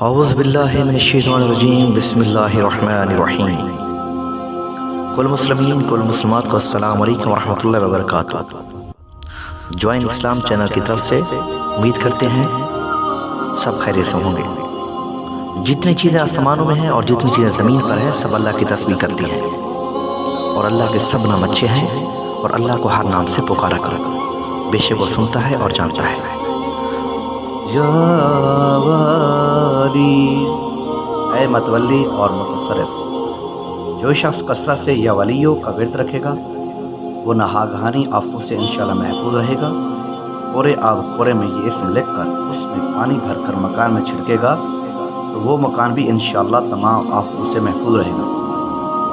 اعوذ باللہ من الشیطان الرجیم، بسم اللہ الرحمن الرحیم۔ کل مسلمین، کل مسلمات کو السلام علیکم ورحمۃ اللہ وبرکاتہ۔ جوائن اسلام چینل کی طرف سے امید کرتے ہیں سب خیریت سے ہوں گے۔ جتنی چیزیں آسمانوں میں ہیں اور جتنی چیزیں زمین پر ہیں سب اللہ کی تسبیح کرتی ہیں، اور اللہ کے سب نام اچھے ہیں، اور اللہ کو ہر نام سے پکارا کرو، بے شک وہ سنتا ہے اور جانتا ہے۔ یا والی، اے متولی اور متصرف، جو شخص کثرت سے یا ولیوں کا ورد رکھے گا وہ ناگہانی آفتوں سے انشاءاللہ محفوظ رہے گا۔ پورے آب خورے میں یہ اسم لکھ کر اس میں پانی بھر کر مکان میں چھڑکے گا تو وہ مکان بھی انشاءاللہ تمام آفتوں سے محفوظ رہے گا۔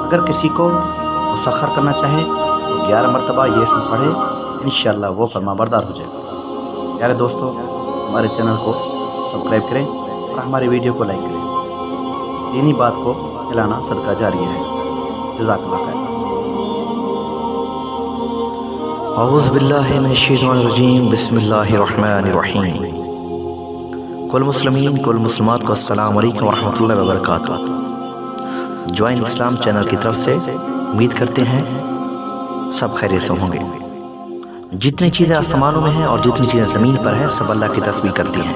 اگر کسی کو مسخر کرنا چاہے تو 11 مرتبہ یہ اسم پڑھے، انشاءاللہ وہ فرما بردار ہو جائے گا۔ پیارے دوستو، ہمارے چینل کو سبسکرائب کریں اور ہماری ویڈیو کو لائک کریں۔ دینی بات کو پھیلانا صدقہ جاریہ ہے۔ جزاک اللہ خیر۔ اعوذ باللہ من الشیطان الرجیم، بسم اللہ الرحمن الرحیم۔ کل مسلمین، کل مسلمات کو السلام علیکم ورحمۃ اللہ وبرکاتہ۔ جوائن اسلام چینل کی طرف سے امید کرتے ہیں سب خیریت سے ہوں گے۔ جتنی چیزیں آسمانوں میں ہیں اور جتنی چیزیں زمین پر ہیں سب اللہ کی تسبیح کرتی ہیں،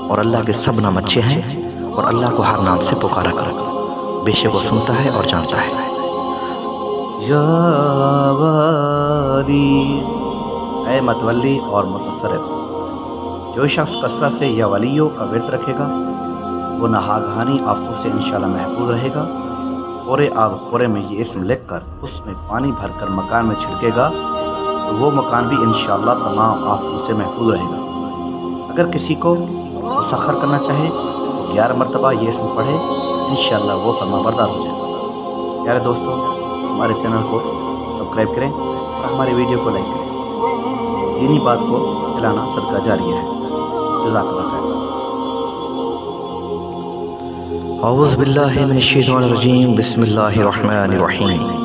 اور اللہ کے سب نام اچھے ہیں، اور اللہ کو ہر نام سے پکارا کرو، بے شک وہ سنتا ہے اور جانتا ہے۔ یا والی، اے متولی اور متصرف، جو شخص کثرت سے یا ولیوں کا ورد رکھے گا وہ ناگہانی آفتوں سے انشاءاللہ محفوظ رہے گا۔ پورے آب خورے میں یہ اسم لکھ کر اس میں پانی بھر کر مکان میں چھڑکے گا تو وہ مکان بھی انشاءاللہ تمام آفتوں سے محفوظ رہے گا۔ اگر کسی کو مسخر کرنا چاہے تو 11 مرتبہ یہ اسم پڑھے، انشاءاللہ وہ فرما بردار ہو جائے گا۔ پیارے دوستو، ہمارے چینل کو سبسکرائب کریں اور ہماری ویڈیو کو لائک کریں۔ دینی بات کو پھیلانا صدقہ جاریہ ہے۔ جزاک اللہ خیر۔ اعوذ باللہ من الشیطان الرجیم، بسم اللہ الرحمن الرحیم۔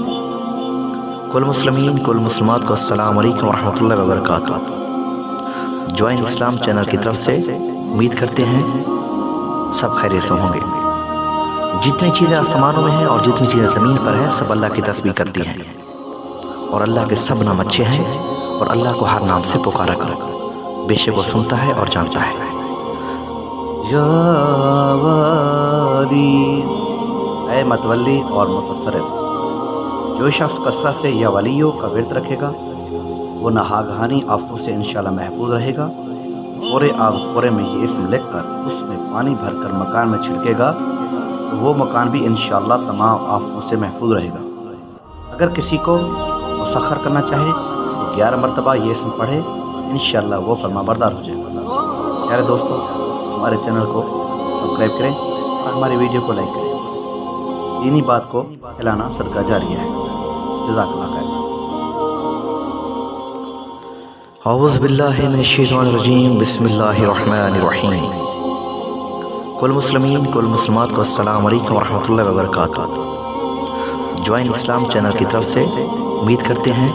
کل مسلمین، کل مسلمات کو السلام علیکم ورحمۃ اللہ وبرکاتہ۔ جوائن اسلام چینل کی طرف سے امید کرتے ہیں سب خیریت سے ہوں گے۔ جتنی چیزیں آسمانوں میں ہیں اور جتنی چیزیں زمین پر ہیں سب اللہ کی تسبیح کرتی ہیں، اور اللہ کے سب نام اچھے ہیں، اور اللہ کو ہر نام سے پکارا کرو، بے شک وہ سنتا ہے اور جانتا ہے۔ یا والی، اے متولی اور متصرف، جو شخص کثرت سے یا ولیوں کا ورد رکھے گا وہ ناگہانی آفتوں سے انشاءاللہ محفوظ رہے گا۔ پورے آب خورے میں یہ اسم لکھ کر اس میں پانی بھر کر مکان میں چھڑکے گا تو وہ مکان بھی انشاءاللہ تمام آفتوں سے محفوظ رہے گا۔ اگر کسی کو مسخر کرنا چاہے تو 11 مرتبہ یہ اسم پڑھے، انشاءاللہ وہ فرما بردار ہو جائے گا۔ پیارے دوستو، ہمارے چینل کو سبسکرائب کریں اور ہماری ویڈیو کو لائک کریں۔ دینی بات کو پھیلانا صدقہ جاریہ ہے۔ جزاک اللہ خیر۔ اعوذ باللہ من الشیطان الرجیم، بسم اللہ الرحمن الرحیم۔ کل مسلمین، کل مسلمات کو السلام علیکم ورحمۃ اللہ وبرکاتہ۔ جوائن اسلام چینل کی طرف سے امید کرتے ہیں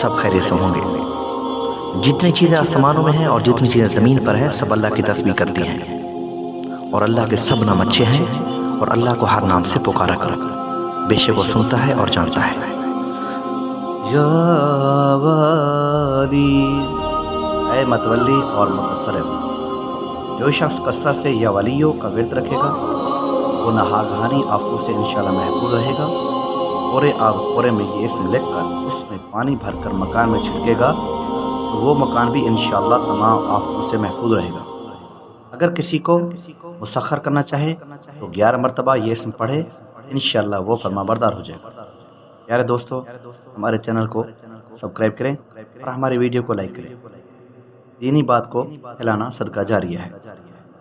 سب خیریت سے ہوں گے۔ جتنی چیزیں آسمانوں میں ہیں اور جتنی چیزیں زمین پر ہیں سب اللہ کی تسبیح کرتی ہیں، اور اللہ کے سب نام اچھے ہیں، اور اللہ کو ہر نام سے پکارا کرو، بے شک وہ سنتا ہے اور جانتا ہے۔ یا والی، اے متولی اور متصرف، جو شخص کثرت سے یا ولیوں کا ورد رکھے گا وہ ناگہانی آفتوں سے انشاءاللہ محفوظ رہے گا۔ پورے آب خورے میں یہ اسم لکھ کر اس میں پانی بھر کر مکان میں چھڑکے گا تو وہ مکان بھی انشاءاللہ تمام آفتوں سے محفوظ رہے گا۔ اگر کسی کو مسخر کرنا چاہے تو 11 مرتبہ یہ اسم پڑھے، انشاءاللہ وہ فرما بردار ہو جائے گا۔ پیارے دوستو، ہمارے چینل کو سبسکرائب کریں اور ہماری ویڈیو کو لائک کریں۔ دینی بات کو پھیلانا صدقہ جاریہ ہے۔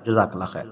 جزاک اللہ خیر۔